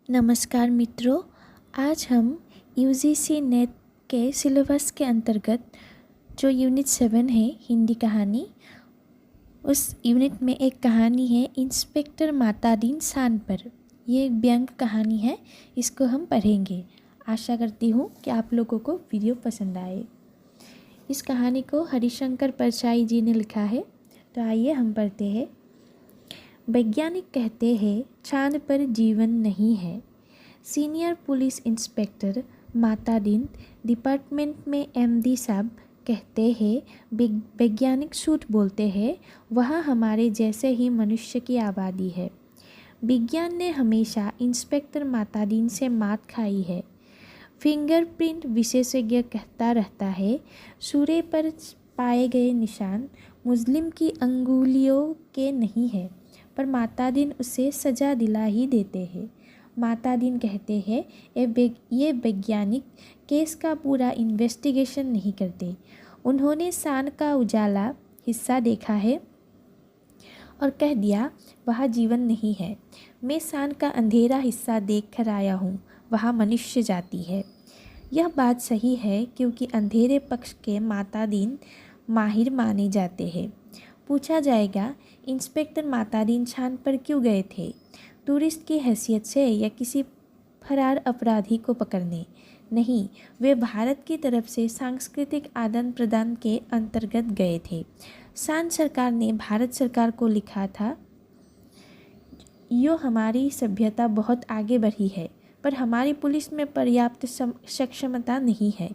नमस्कार मित्रों, आज हम यूजीसी नेट के सिलेबस के अंतर्गत जो यूनिट 7 है हिंदी कहानी, उस यूनिट में एक कहानी है इंस्पेक्टर मातादीन शान पर। ये एक व्यंग कहानी है, इसको हम पढ़ेंगे। आशा करती हूँ कि आप लोगों को वीडियो पसंद आए। इस कहानी को हरिशंकर परछाई जी ने लिखा है, तो आइए हम पढ़ते हैं। वैज्ञानिक कहते हैं चांद पर जीवन नहीं है। Senior police inspector Matadin department में एमडी साहब कहते हैं वैज्ञानिक झूठ बोलते हैं, वहाँ हमारे जैसे ही मनुष्य की आबादी है। विज्ञान ने हमेशा इंस्पेक्टर मातादीन से मात खाई है। फिंगरप्रिंट विशेषज्ञ कहता रहता है सूर्य पर पाए गए निशान मुस्लिम की अंगुलियों के नहीं है, पर मातादीन उसे सजा दिला ही देते हैं। मातादीन कहते हैं ये वैज्ञानिक केस का पूरा इन्वेस्टिगेशन नहीं करते। उन्होंने शान का उजाला हिस्सा देखा है और कह दिया वहाँ जीवन नहीं है। मैं शान का अंधेरा हिस्सा देख कर आया हूँ, वहाँ मनुष्य जाति है। यह बात सही है क्योंकि अंधेरे पक्ष के मातादीन माहिर माने जाते हैं। पूछा जाएगा इंस्पेक्टर मातादीन शान पर क्यों गए थे? टूरिस्ट की हैसियत से या किसी फरार अपराधी को पकड़ने? नहीं, वे भारत की तरफ से सांस्कृतिक आदान प्रदान के अंतर्गत गए थे। शान सरकार ने भारत सरकार को लिखा था, यो हमारी सभ्यता बहुत आगे बढ़ी है, पर हमारी पुलिस में पर्याप्त सक्षमता नहीं है।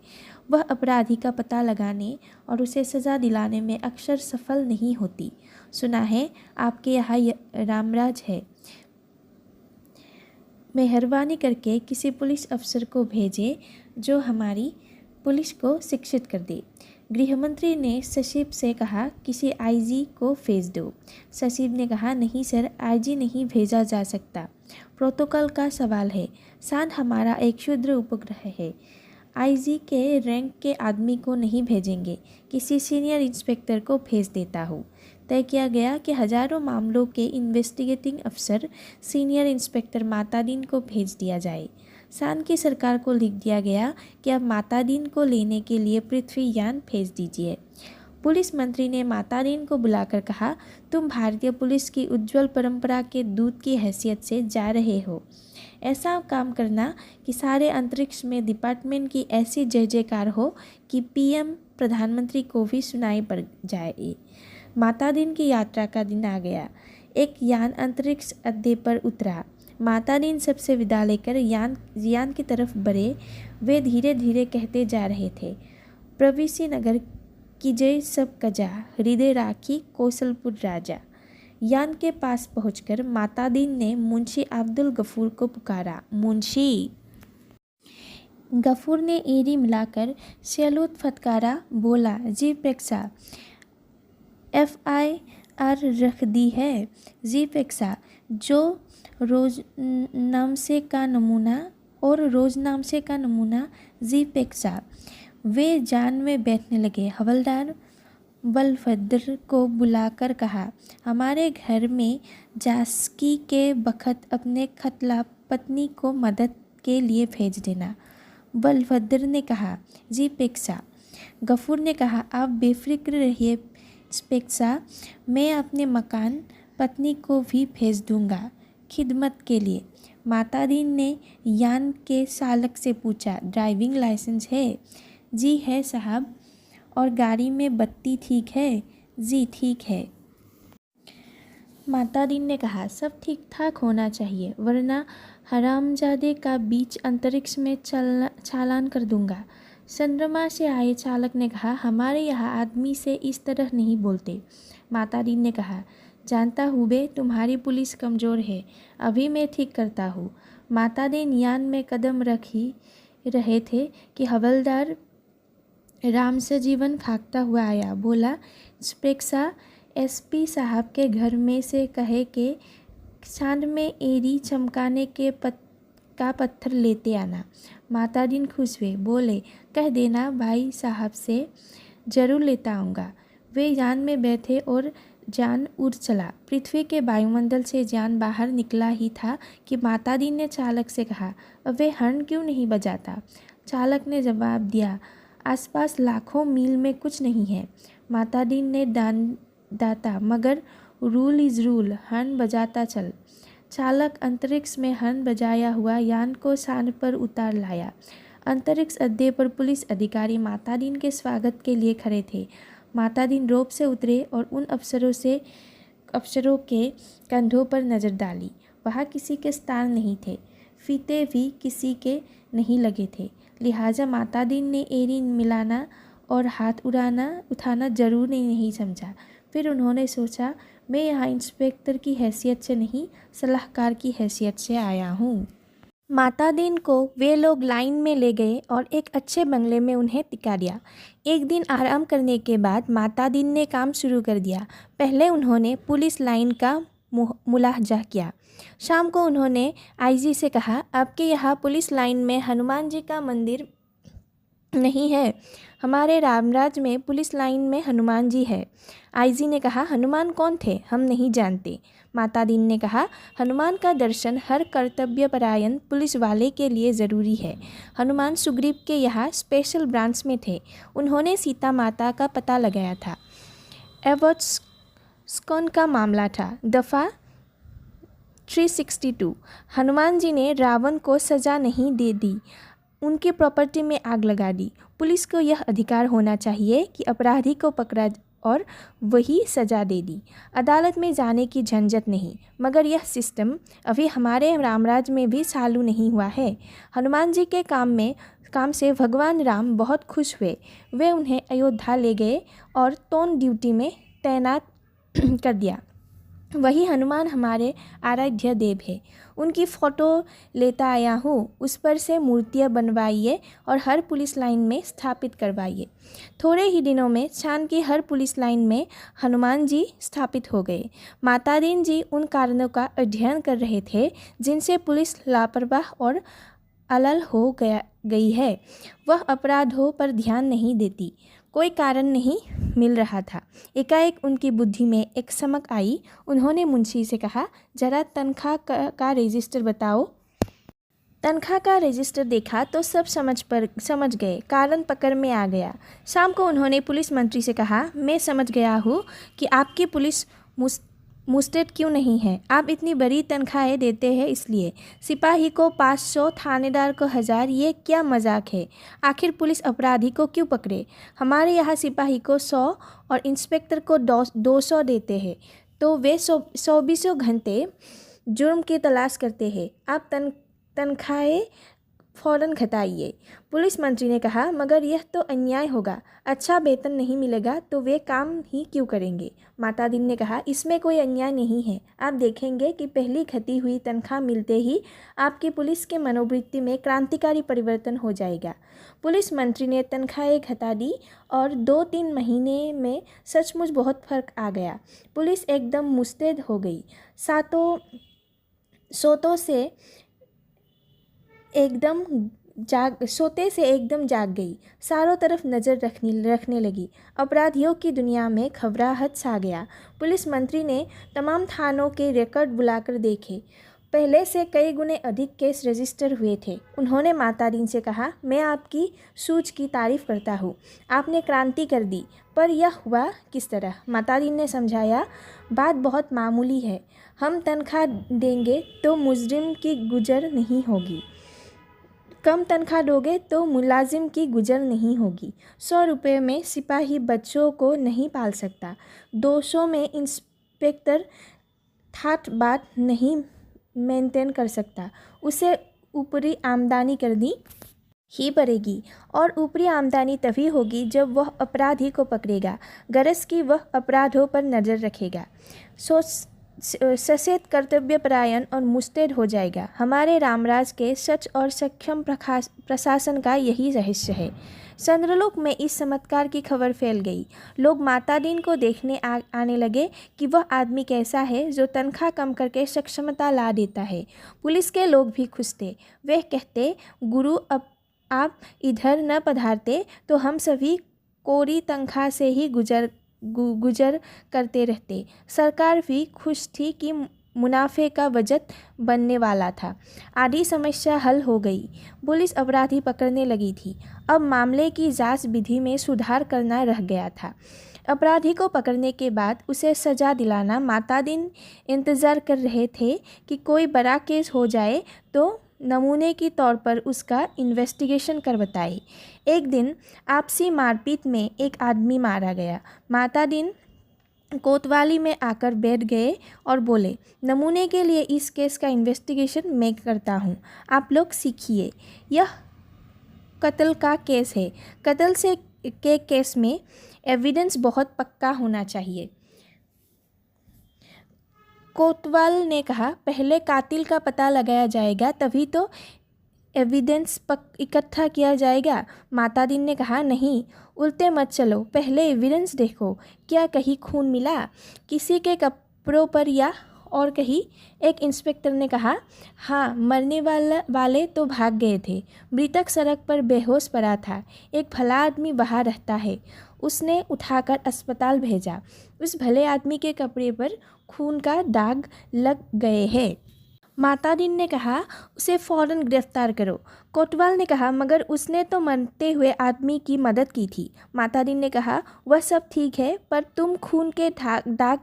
वह अपराधी का पता लगाने और उसे सज़ा दिलाने में अक्सर सफल नहीं होती। सुना है आपके यहाँ रामराज है। मेहरबानी करके किसी पुलिस अफसर को भेजें जो हमारी पुलिस को शिक्षित कर दे। गृहमंत्री ने सचिव से कहा किसी आईजी को भेज दो। सचिव ने कहा नहीं सर, आईजी नहीं भेजा जा सकता, प्रोटोकॉल का सवाल है। शान हमारा एक क्षुद्र उपग्रह है, आईजी के रैंक के आदमी को नहीं भेजेंगे, किसी सीनियर इंस्पेक्टर को भेज देता हूँ। तय किया गया कि हजारों मामलों के इन्वेस्टिगेटिंग अफसर सीनियर इंस्पेक्टर मातादीन को भेज दिया जाए। शान की सरकार को लिख दिया गया कि अब मातादीन को लेने के लिए पृथ्वी यान भेज दीजिए। पुलिस मंत्री ने मातादीन को बुलाकर कहा, तुम भारतीय पुलिस की उज्जवल परंपरा के दूत की हैसियत से जा रहे हो। ऐसा काम करना कि सारे अंतरिक्ष में डिपार्टमेंट की ऐसी जय जयकार हो कि पीएम प्रधानमंत्री को भी सुनाई पड़ जाए। मातादीन की यात्रा का दिन आ गया। एक यान अंतरिक्ष अड्डे पर उतरा। मातादीन सबसे विदा लेकर यान की तरफ बढ़े। वे धीरे धीरे कहते जा रहे थे, प्रविसी नगर की जय सब कजा, हृदय राखी कौशलपुर राजा। यान के पास पहुंचकर मातादीन ने मुंशी अब्दुल गफूर को पुकारा। मुंशी गफूर ने एड़ी मिलाकर सैलूट फटकारा। बोला, जी पेक्सा, FIR रख दी है। जी पेक्सा, जो रोजनामसे का नमूना जी पेक्सा। वे जान में बैठने लगे। हवलदार बलभद्र को बुलाकर कहा, हमारे घर में जासकी के बखत अपने खतला पत्नी को मदद के लिए भेज देना। बलभद्र ने कहा, जी पेक्सा। गफूर ने कहा, आप बेफिक्र रहिए पेक्सा, मैं अपने मकान पत्नी को भी भेज दूंगा खिदमत के लिए। मातादीन ने यान के चालक से पूछा, ड्राइविंग लाइसेंस है? जी है साहब। और गाड़ी में बत्ती ठीक है? जी ठीक है। मातादीन ने कहा, सब ठीक ठाक होना चाहिए, वरना हरामजादे का बीच अंतरिक्ष में चालान कर दूंगा। चंद्रमा से आए चालक ने कहा, हमारे यहाँ आदमी से इस तरह नहीं बोलते। मातादीन ने कहा, जानता हूँ बे, तुम्हारी पुलिस कमज़ोर है, अभी मैं ठीक करता हूँ। मातादीन यान में कदम रख ही रहे थे कि हवलदार राम से जीवन फाँकता हुआ आया। बोला, स्पेक्सा, SP साहब के घर में से कहे के चांद में एड़ी चमकाने के का पत्थर लेते आना। मातादीन खुश हुए। बोले, कह देना भाई साहब से, ज़रूर लेता आऊँगा। वे यान में बैठे और जान उड़ चला। पृथ्वी के वायुमंडल से जान बाहर निकला ही था कि माता दी ने चालक से कहा, अब वे हॉर्न क्यों नहीं बजाता? चालक ने जवाब दिया, आसपास लाखों मील में कुछ नहीं है। माता दी ने दाता, मगर रूल इज़ रूल, हॉर्न बजाता चल। चालक अंतरिक्ष में हॉर्न बजाया हुआ यान को शान पर उतार लाया। अंतरिक्ष अड्डे पर पुलिस अधिकारी माता दीन के स्वागत के लिए खड़े थे। माता दीन रोप से उतरे और उन अफसरों के कंधों पर नज़र डाली। वहाँ किसी के स्थान नहीं थे, फीते भी किसी के नहीं लगे थे। लिहाजा माता दीन ने एड़ी मिलाना और हाथ उठाना जरूरी नहीं समझा। फिर उन्होंने सोचा, मैं यहाँ इंस्पेक्टर की हैसियत से नहीं, सलाहकार की हैसियत से आया हूँ। माता दीन को वे लोग लाइन में ले गए और एक अच्छे बंगले में उन्हें टिका दिया। एक दिन आराम करने के बाद माता दीन ने काम शुरू कर दिया। पहले उन्होंने पुलिस लाइन का मुलाहजा किया। शाम को उन्होंने आईजी से कहा, आपके यहाँ पुलिस लाइन में हनुमान जी का मंदिर नहीं है? हमारे रामराज में पुलिस लाइन में हनुमान जी है। आईजी ने कहा, हनुमान कौन थे? हम नहीं जानते। माता दीन ने कहा, हनुमान का दर्शन हर कर्तव्यपरायण पुलिस वाले के लिए ज़रूरी है। हनुमान सुग्रीव के यहाँ स्पेशल ब्रांच में थे। उन्होंने सीता माता का पता लगाया था। एवोत्स्कॉन का मामला था, दफ़ा 362। हनुमान जी ने रावण को सज़ा नहीं दे दी, उनकी प्रॉपर्टी में आग लगा दी। पुलिस को यह अधिकार होना चाहिए कि अपराधी को पकड़ा और वही सज़ा दे दी। अदालत में जाने की झंझट नहीं। मगर यह सिस्टम अभी हमारे रामराज में भी चालू नहीं हुआ है। हनुमान जी के काम से भगवान राम बहुत खुश हुए। वे उन्हें अयोध्या ले गए और टोन ड्यूटी में तैनात कर दिया। वही हनुमान हमारे आराध्य देव है। उनकी फ़ोटो लेता आया हूँ। उस पर से मूर्तियाँ बनवाइए और हर पुलिस लाइन में स्थापित करवाइए। थोड़े ही दिनों में चांद की हर पुलिस लाइन में हनुमान जी स्थापित हो गए। माता दीन जी उन कारणों का अध्ययन कर रहे थे जिनसे पुलिस लापरवाह और अलल हो गई है। वह अपराधों पर ध्यान नहीं देती। कोई कारण नहीं मिल रहा था। एकाएक उनकी बुद्धि में एक चमक आई। उन्होंने मुंशी से कहा, जरा तनख्वाह का रजिस्टर बताओ। तनख्वाह का रजिस्टर देखा तो सब समझ गए। कारण पकड़ में आ गया। शाम को उन्होंने पुलिस मंत्री से कहा, मैं समझ गया हूँ कि आपकी पुलिस मुस्टेड क्यों नहीं है। आप इतनी बड़ी तनख्वाहें देते हैं इसलिए। सिपाही को 500, थानेदार को 1000, ये क्या मजाक है? आखिर पुलिस अपराधी को क्यों पकड़े? हमारे यहाँ सिपाही को 100 और इंस्पेक्टर को 200 देते हैं, तो वे 24 घंटे जुर्म की तलाश करते हैं। आप तनख्वाहें फ़ौरन घटाइए। पुलिस मंत्री ने कहा, मगर यह तो अन्याय होगा। अच्छा वेतन नहीं मिलेगा तो वे काम ही क्यों करेंगे? माता दीन ने कहा, इसमें कोई अन्याय नहीं है। आप देखेंगे कि पहली घटी हुई तनख्वाह मिलते ही आपकी पुलिस के मनोवृत्ति में क्रांतिकारी परिवर्तन हो जाएगा। पुलिस मंत्री ने तनख्वाहें घटा दी और 2-3 महीने में सचमुच बहुत फर्क आ गया। पुलिस एकदम मुस्तैद हो गई। सोते से एकदम जाग गई। चारों तरफ नज़र रखने लगी। अपराधियों की दुनिया में घबराहट छा गया। पुलिस मंत्री ने तमाम थानों के रिकॉर्ड बुलाकर देखे। पहले से कई गुने अधिक केस रजिस्टर हुए थे। उन्होंने माता दीन से कहा, मैं आपकी सूझ की तारीफ़ करता हूँ। आपने क्रांति कर दी, पर यह हुआ किस तरह? माता दीन ने समझाया, बात बहुत मामूली है। हम तनख्वाह देंगे तो मुजरिम की गुजर नहीं होगी। कम तनख्वाह दोगे तो मुलाजिम की गुजर नहीं होगी। 100 रुपये में सिपाही बच्चों को नहीं पाल सकता। 200 में इंस्पेक्टर ठाट बाट नहीं मेंटेन कर सकता। उसे ऊपरी आमदनी करनी ही पड़ेगी, और ऊपरी आमदनी तभी होगी जब वह अपराधी को पकड़ेगा, गरज की वह अपराधों पर नज़र रखेगा। सचेत, कर्तव्यपरायण और मुस्तैद हो जाएगा। हमारे रामराज के सच और सक्षम प्रशासन का यही रहस्य है। चंद्रलोक में इस चमत्कार की खबर फैल गई। लोग माता दीन को देखने आने लगे कि वह आदमी कैसा है जो तनख्वाह कम करके सक्षमता ला देता है। पुलिस के लोग भी खुश थे। वे कहते, गुरु, अब आप इधर न पधारते तो हम सभी कोरी तनख्वाह से ही गुजर गुजर करते रहते। सरकार भी खुश थी कि मुनाफे का बजट बनने वाला था। आधी समस्या हल हो गई। पुलिस अपराधी पकड़ने लगी थी। अब मामले की जांच विधि में सुधार करना रह गया था। अपराधी को पकड़ने के बाद उसे सज़ा दिलाना मातादीन इंतज़ार कर रहे थे कि कोई बड़ा केस हो जाए तो नमूने के तौर पर उसका इन्वेस्टिगेशन कर बताए। एक दिन आपसी मारपीट में एक आदमी मारा गया। मातादीन कोतवाली में आकर बैठ गए और बोले, नमूने के लिए इस केस का इन्वेस्टिगेशन मैं करता हूँ, आप लोग सीखिए। यह कत्ल का केस है। कत्ल से के केस में एविडेंस बहुत पक्का होना चाहिए। कोतवाल ने कहा, पहले कातिल का पता लगाया जाएगा, तभी तो एविडेंस इकट्ठा किया जाएगा। मातादीन ने कहा, नहीं, उल्टे मत चलो, पहले एविडेंस देखो। क्या कहीं खून मिला किसी के कपड़ों पर या और कहीं? एक इंस्पेक्टर ने कहा, हाँ, मरने वाले तो भाग गए थे। मृतक सड़क पर बेहोश पड़ा था। एक भला आदमी वहाँ रहता है, उसने उठाकर अस्पताल भेजा। उस भले आदमी के कपड़े पर खून का दाग लग गए हैं। मातादीन ने कहा, उसे फ़ौरन गिरफ्तार करो। कोतवाल ने कहा, मगर उसने तो मरते हुए आदमी की मदद की थी। मातादीन ने कहा, वह सब ठीक है, पर तुम खून के दाग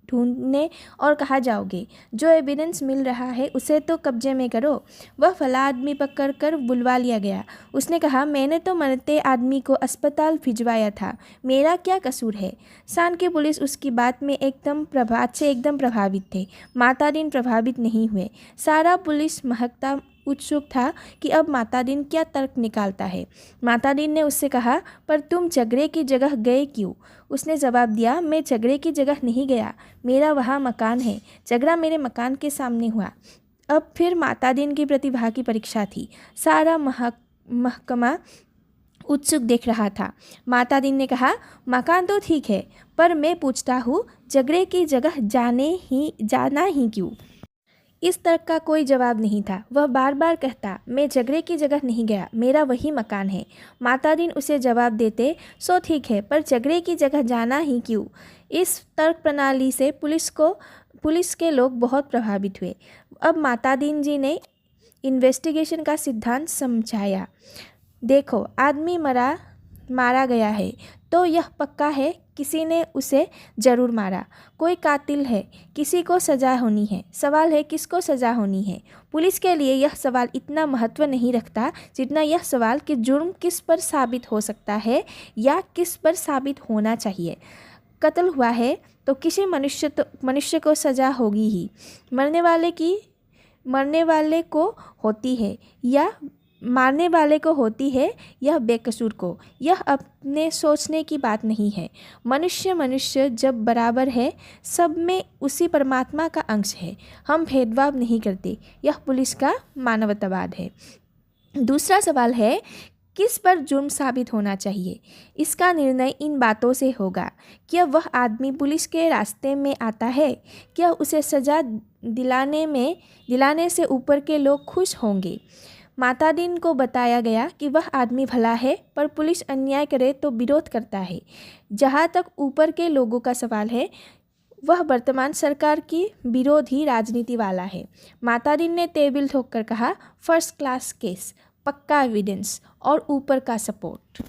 ढूंढने और कहाँ जाओगे? जो एविडेंस मिल रहा है उसे तो कब्जे में करो। वह फला आदमी पकड़ कर बुलवा लिया गया। उसने कहा, मैंने तो मरते आदमी को अस्पताल भिजवाया था, मेरा क्या कसूर है? शान की पुलिस उसकी बात से एकदम प्रभावित थे। मातादीन प्रभावित नहीं हुए। सारा पुलिस महकता उत्सुक था कि अब मातादीन क्या तर्क निकालता है। मातादीन ने उससे कहा, पर तुम झगड़े की जगह गए क्यों? उसने जवाब दिया, मैं झगड़े की जगह नहीं गया, मेरा वहाँ मकान है, झगड़ा मेरे मकान के सामने हुआ। अब फिर मातादीन की प्रतिभा की परीक्षा थी। सारा महकमा उत्सुक देख रहा था। मातादीन ने कहा, मकान तो ठीक है, पर मैं पूछता हूँ, झगड़े की जगह जाना ही क्यों? इस तर्क का कोई जवाब नहीं था। वह बार बार कहता, मैं झगड़े की जगह नहीं गया, मेरा वही मकान है। मातादीन उसे जवाब देते, सो ठीक है, पर झगड़े की जगह जाना ही क्यों? इस तर्क प्रणाली से पुलिस के लोग बहुत प्रभावित हुए। अब मातादीन जी ने इन्वेस्टिगेशन का सिद्धांत समझाया। देखो, आदमी मारा गया है तो यह पक्का है किसी ने उसे ज़रूर मारा। कोई कातिल है, किसी को सज़ा होनी है। सवाल है, किसको सज़ा होनी है? पुलिस के लिए यह सवाल इतना महत्व नहीं रखता जितना यह सवाल कि जुर्म किस पर साबित हो सकता है या किस पर साबित होना चाहिए। कत्ल हुआ है तो किसी मनुष्य को सज़ा होगी ही। मरने वाले को होती है या मारने वाले को होती है, यह बेकसूर को। यह अपने सोचने की बात नहीं है। मनुष्य जब बराबर है, सब में उसी परमात्मा का अंश है। हम भेदभाव नहीं करते। यह पुलिस का मानवतावाद है। दूसरा सवाल है, किस पर जुर्म साबित होना चाहिए? इसका निर्णय इन बातों से होगा। क्या वह आदमी पुलिस के रास्ते में आता है? क्या उसे सज़ा दिलाने से ऊपर के लोग खुश होंगे? मातादीन को बताया गया कि वह आदमी भला है, पर पुलिस अन्याय करे तो विरोध करता है। जहाँ तक ऊपर के लोगों का सवाल है, वह वर्तमान सरकार की विरोधी राजनीति वाला है। मातादीन ने टेबल ठोककर कहा, फर्स्ट क्लास केस, पक्का एविडेंस और ऊपर का सपोर्ट।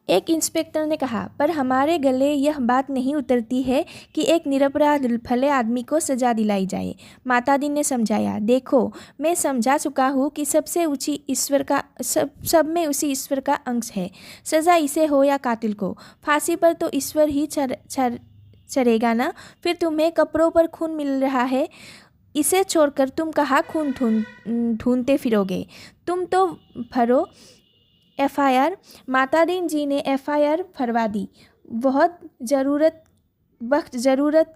एक इंस्पेक्टर ने कहा, पर हमारे गले यह बात नहीं उतरती है कि एक निरपराध भले आदमी को सज़ा दिलाई जाए। मातादीन ने समझाया, देखो, मैं समझा चुका हूँ कि सबसे ऊँची ईश्वर का सब में उसी ईश्वर का अंश है। सज़ा इसे हो या कातिल को, फांसी पर तो ईश्वर ही चढ़ेगा ना। फिर तुम्हें कपड़ों पर खून मिल रहा है, इसे छोड़कर तुम कहाँ खून ढूंढते फिरोगे? तुम तो भरो FIR। मातादीन जी ने FIR भरवा दी। बहुत ज़रूरत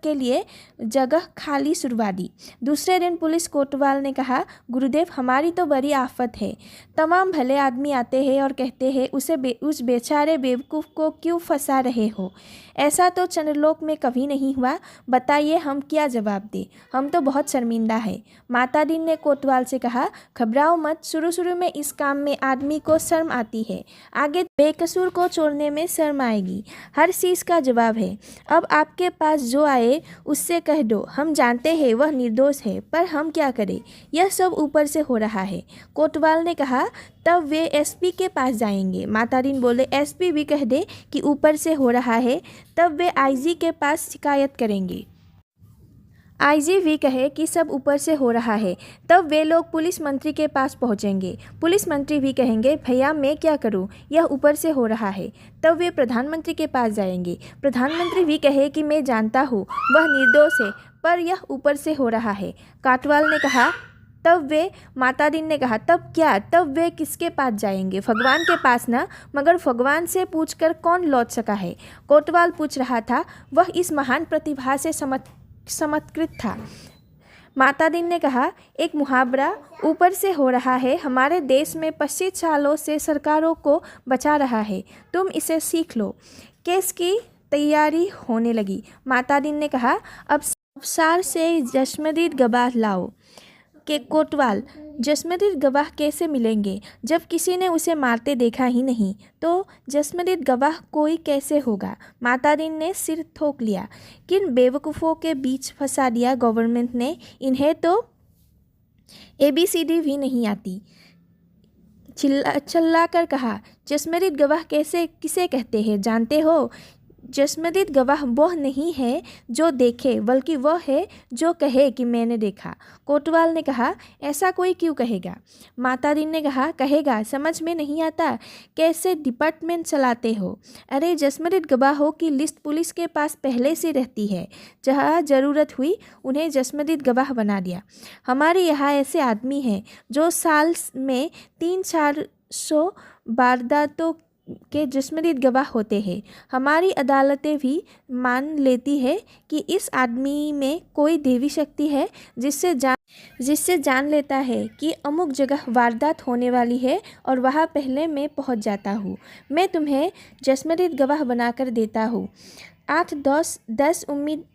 के लिए जगह खाली छुड़वा दी। दूसरे दिन पुलिस कोतवाल ने कहा, गुरुदेव, हमारी तो बड़ी आफत है। तमाम भले आदमी आते हैं और कहते हैं, उस बेचारे बेवकूफ़ को क्यों फंसा रहे हो? ऐसा तो चंद्रलोक में कभी नहीं हुआ। बताइए, हम क्या जवाब दें? हम तो बहुत शर्मिंदा है। मातादीन ने कोतवाल से कहा, घबराओ मत, शुरू में इस काम में आदमी को शर्म आती है, आगे बेकसूर को छोड़ने में शर्म आएगी। हर चीज़ का जवाब है। अब आपके पास जो आए उससे कह दो, हम जानते हैं वह निर्दोष है, पर हम क्या करें, यह सब ऊपर से हो रहा है। कोतवाल ने कहा, तब वे एसपी के पास जाएंगे। मातादीन बोले, एसपी भी कह दे कि ऊपर से हो रहा है, तब वे आईजी के पास शिकायत करेंगे। आईजी भी कहे कि सब ऊपर से हो रहा है, तब वे लोग पुलिस मंत्री के पास पहुंचेंगे। पुलिस मंत्री भी कहेंगे, भैया मैं क्या करूं, यह ऊपर से हो रहा है, तब वे प्रधानमंत्री के पास जाएंगे। प्रधानमंत्री भी कहे कि मैं जानता हूं वह निर्दोष है, पर यह ऊपर से हो रहा है। कोतवाल ने कहा, तब वे मातादीन ने कहा, तब क्या, तब वे किसके पास जाएंगे, भगवान के पास ना, मगर भगवान से पूछकर कौन लौट सका है। कोतवाल पूछ रहा था, वह इस महान प्रतिभा से चमत्कृत था। मातादीन ने कहा, एक मुहावरा ऊपर से हो रहा है हमारे देश में 25 सालों से सरकारों को बचा रहा है, तुम इसे सीख लो। केस की तैयारी होने लगी। मातादीन ने कहा, अब सार से जस्मदीद गवाह लाओ। के कोतवाल, जस्मदीद गवाह कैसे मिलेंगे, जब किसी ने उसे मारते देखा ही नहीं, तो जस्मदीद गवाह कोई कैसे होगा। मातादीन ने सिर ठोक लिया। किन बेवकूफ़ों के बीच फंसा दिया गवर्नमेंट ने, इन्हें तो ABCD भी नहीं आती। चिल्ला कर कहा, जस्मदीद गवाह किसे कहते हैं जानते हो, जस्मदीद गवाह वह नहीं है जो देखे, बल्कि वह है जो कहे कि मैंने देखा। कोतवाल ने कहा, ऐसा कोई क्यों कहेगा। मातादीन ने कहा, कहेगा, समझ में नहीं आता, कैसे डिपार्टमेंट चलाते हो। अरे जस्मदीद गवाहों की लिस्ट पुलिस के पास पहले से रहती है, जहाँ ज़रूरत हुई उन्हें जस्मदीद गवाह बना दिया। हमारे यहाँ ऐसे आदमी हैं जो साल में 300-400 वारदातों के जस्मदीद गवाह होते हैं। हमारी अदालतें भी मान लेती है कि इस आदमी में कोई देवी शक्ति है, जिससे जान लेता है कि अमुक जगह वारदात होने वाली है और वहाँ पहले मैं पहुँच जाता हूँ। मैं तुम्हें जस्मदीद गवाह बनाकर देता हूँ। 8-10 उम्मीद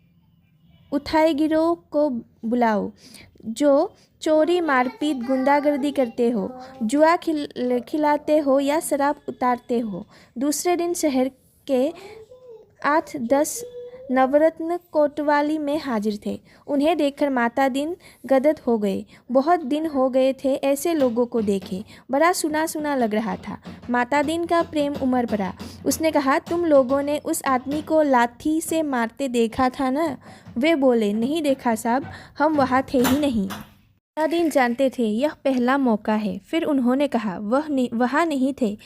उठाए गिरोह को बुलाओ, जो चोरी मारपीट गुंडागर्दी करते हो, जुआ खिलाते हो या शराब उतारते हो। दूसरे दिन शहर के 8-10 नवरत्न कोतवाली में हाजिर थे। उन्हें देखकर मातादीन गदगद हो गए। बहुत दिन हो गए थे ऐसे लोगों को देखे, बड़ा सुना सुना लग रहा था। मातादीन का प्रेम उमड़ पड़ा। उसने कहा, तुम लोगों ने उस आदमी को लाठी से मारते देखा था ना। वे बोले, नहीं देखा साहब, हम वहाँ थे ही नहीं। मातादीन जानते थे यह पहला मौका है। फिर उन्होंने कहा, वहाँ नहीं थे,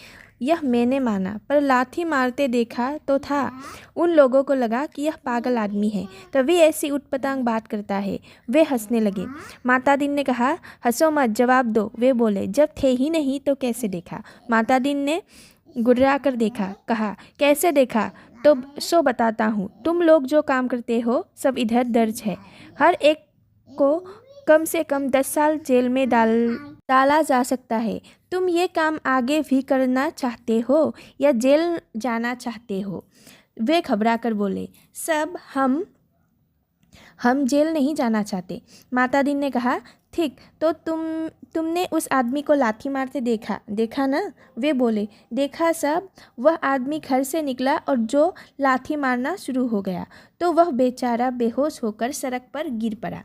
यह मैंने माना, पर लाठी मारते देखा तो था। उन लोगों को लगा कि यह पागल आदमी है, तभी ऐसी उटपटांग बात करता है। वे हंसने लगे। मातादीन ने कहा, हंसो मत, जवाब दो। वे बोले, जब थे ही नहीं तो कैसे देखा। मातादीन ने गुर्रा कर देखा। कहा, कैसे देखा तो सो बताता हूँ। तुम लोग जो काम करते हो सब इधर दर्ज है। हर एक को कम से कम 10 साल जेल में डाला जा सकता है। तुम ये काम आगे भी करना चाहते हो या जेल जाना चाहते हो। वे घबरा कर बोले, सब हम जेल नहीं जाना चाहते। मातादीन ने कहा, ठीक, तो तुमने उस आदमी को लाठी मारते देखा ना। वे बोले, देखा साहब। वह आदमी घर से निकला और जो लाठी मारना शुरू हो गया तो वह बेचारा बेहोश होकर सड़क पर गिर पड़ा।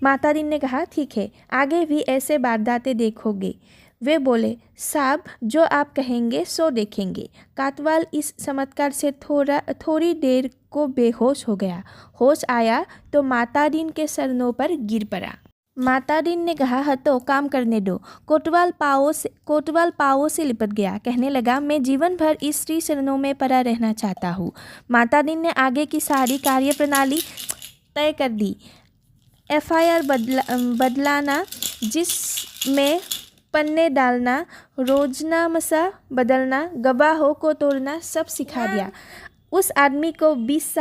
मातादीन ने कहा, ठीक है, आगे भी ऐसे वारदातें देखोगे। वे बोले, साहब जो आप कहेंगे सो देखेंगे। कोतवाल इस चमत्कार से थोड़ी देर को बेहोश हो गया। होश आया तो मातादीन के चरणों पर गिर पड़ा। मातादीन ने कहा, हटो, काम करने दो। कोतवाल पाँवों से लिपट गया। कहने लगा, मैं जीवन भर इस श्री चरणों में पड़ा रहना चाहता हूँ। मातादीन ने आगे की सारी कार्यप्रणाली तय कर दी। FIR बदलाना, जिसमें पन्ने डालना, रोजनामसा बदलना, गवाहों को तोड़ना, सब सिखा दिया। उस आदमी को 20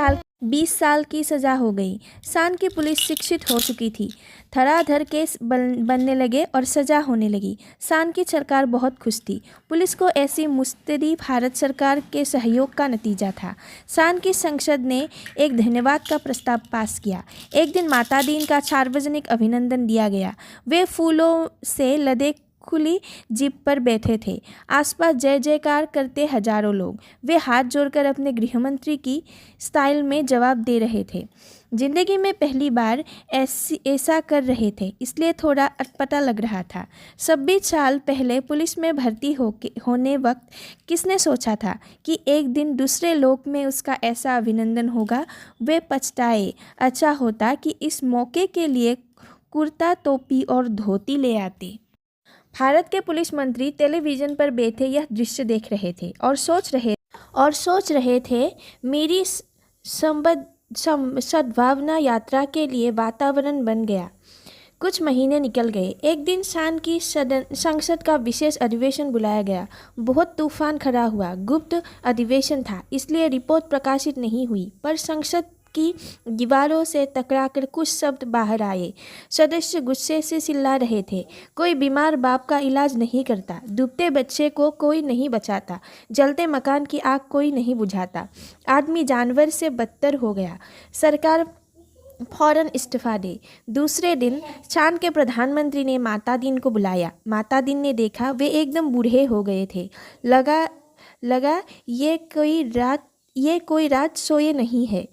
साल की सज़ा हो गई। शान की पुलिस शिक्षित हो चुकी थी। धड़ाधड़ केस बनने लगे और सज़ा होने लगी। शान की सरकार बहुत खुश थी। पुलिस को ऐसी मुस्तैदी भारत सरकार के सहयोग का नतीजा था। शान की संसद ने एक धन्यवाद का प्रस्ताव पास किया। एक दिन मातादीन का सार्वजनिक अभिनंदन दिया गया। वे फूलों से लदे खुली जीप पर बैठे थे। आसपास जय जयकार करते हजारों लोग। वे हाथ जोड़कर अपने गृहमंत्री की स्टाइल में जवाब दे रहे थे। जिंदगी में पहली बार ऐसा कर रहे थे, इसलिए थोड़ा अटपटा लग रहा था। 26 साल पहले पुलिस में भर्ती होने वक्त किसने सोचा था कि एक दिन दूसरे लोक में उसका ऐसा अभिनंदन होगा। वे पछताए। अच्छा होता कि इस मौके के लिए कुर्ता, टोपी और धोती ले आते। भारत के पुलिस मंत्री टेलीविज़न पर बैठे यह दृश्य देख रहे थे और सोच रहे थे, मेरी सद्भावना यात्रा के लिए वातावरण बन गया। कुछ महीने निकल गए। एक दिन शान की संसद का विशेष अधिवेशन बुलाया गया। बहुत तूफान खड़ा हुआ। गुप्त अधिवेशन था, इसलिए रिपोर्ट प्रकाशित नहीं हुई, पर संसद की दीवारों से टकराकर कुछ शब्द बाहर आए। सदस्य गुस्से से चिल्ला रहे थे, कोई बीमार बाप का इलाज नहीं करता, डूबते बच्चे को कोई नहीं बचाता, जलते मकान की आग कोई नहीं बुझाता, आदमी जानवर से बदतर हो गया, सरकार फौरन इस्तीफा दे। दूसरे दिन चांद के प्रधानमंत्री ने माता दीन को बुलाया। माता दीन ने देखा, वे एकदम बूढ़े हो गए थे। लगा ये कोई रात सोए नहीं है।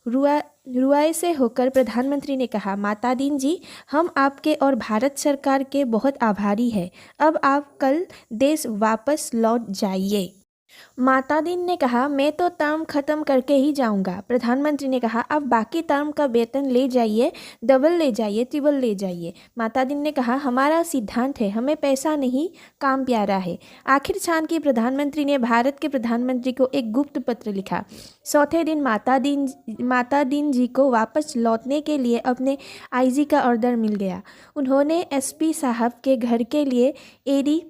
रुआए से होकर प्रधानमंत्री ने कहा, माता दीन जी, हम आपके और भारत सरकार के बहुत आभारी हैं। अब आप कल देश वापस लौट जाइए। माता दीन ने कहा, मैं तो टर्म ख़त्म करके ही जाऊंगा। प्रधानमंत्री ने कहा, अब बाकी टर्म का वेतन ले जाइए, डबल ले जाइए, ट्रिपल ले जाइए। माता दीन ने कहा, हमारा सिद्धांत है, हमें पैसा नहीं, काम प्यारा है। आखिर चांद की प्रधानमंत्री ने भारत के प्रधानमंत्री को एक गुप्त पत्र लिखा। चौथे दिन माता दीन जी को वापस लौटने के लिए अपने IG का ऑर्डर मिल गया। उन्होंने SP साहब के घर के लिए एडी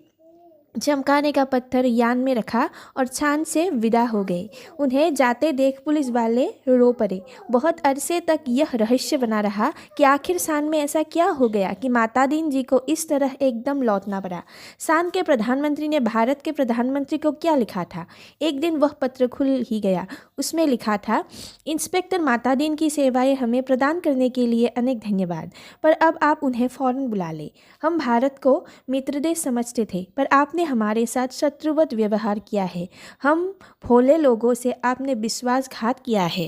चमकाने का पत्थर यान में रखा और चांद से विदा हो गए। उन्हें जाते देख पुलिस वाले रो पड़े। बहुत अरसे तक यह रहस्य बना रहा कि आखिर शान में ऐसा क्या हो गया कि माता दीन जी को इस तरह एकदम लौटना पड़ा। शान के प्रधानमंत्री ने भारत के प्रधानमंत्री को क्या लिखा था? एक दिन वह पत्र खुल ही गया। उसमें लिखा था, इंस्पेक्टर माता दीन की सेवाएं हमें प्रदान करने के लिए अनेक धन्यवाद, पर अब आप उन्हें फ़ौरन बुला लें। हम भारत को मित्र देश समझते थे, पर आपने हमारे साथ शत्रुवत व्यवहार किया है। हम भोले लोगों से आपने विश्वासघात किया है।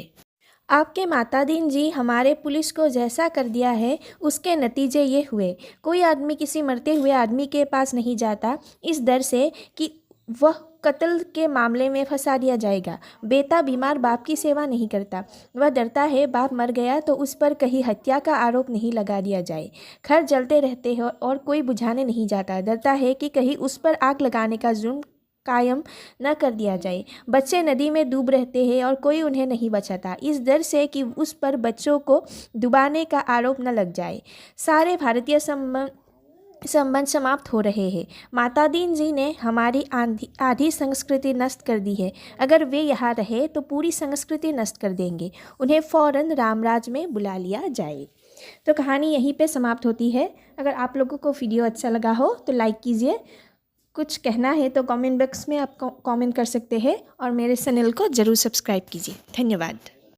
आपके माता दीन जी हमारे पुलिस को जैसा कर दिया है, उसके नतीजे ये हुए। कोई आदमी किसी मरते हुए आदमी के पास नहीं जाता, इस डर से कि वह कत्ल के मामले में फंसा दिया जाएगा। बेटा बीमार बाप की सेवा नहीं करता। वह डरता है बाप मर गया तो उस पर कहीं हत्या का आरोप नहीं लगा दिया जाए। घर जलते रहते हैं और कोई बुझाने नहीं जाता। डरता है कि कहीं उस पर आग लगाने का जुर्म कायम न कर दिया जाए। बच्चे नदी में डूब रहते हैं और कोई उन्हें नहीं बचाता, इस डर से कि उस पर बच्चों को डुबाने का आरोप न लग जाए। सारे भारतीय संबंध समाप्त हो रहे हैं। माता दीन जी ने हमारी आधी संस्कृति नष्ट कर दी है। अगर वे यहाँ रहे तो पूरी संस्कृति नष्ट कर देंगे। उन्हें फ़ौरन रामराज में बुला लिया जाए। तो कहानी यहीं पे समाप्त होती है। अगर आप लोगों को वीडियो अच्छा लगा हो तो लाइक कीजिए। कुछ कहना है तो कमेंट बॉक्स में आप कमेंट कर सकते हैं और मेरे चैनल को ज़रूर सब्सक्राइब कीजिए। धन्यवाद।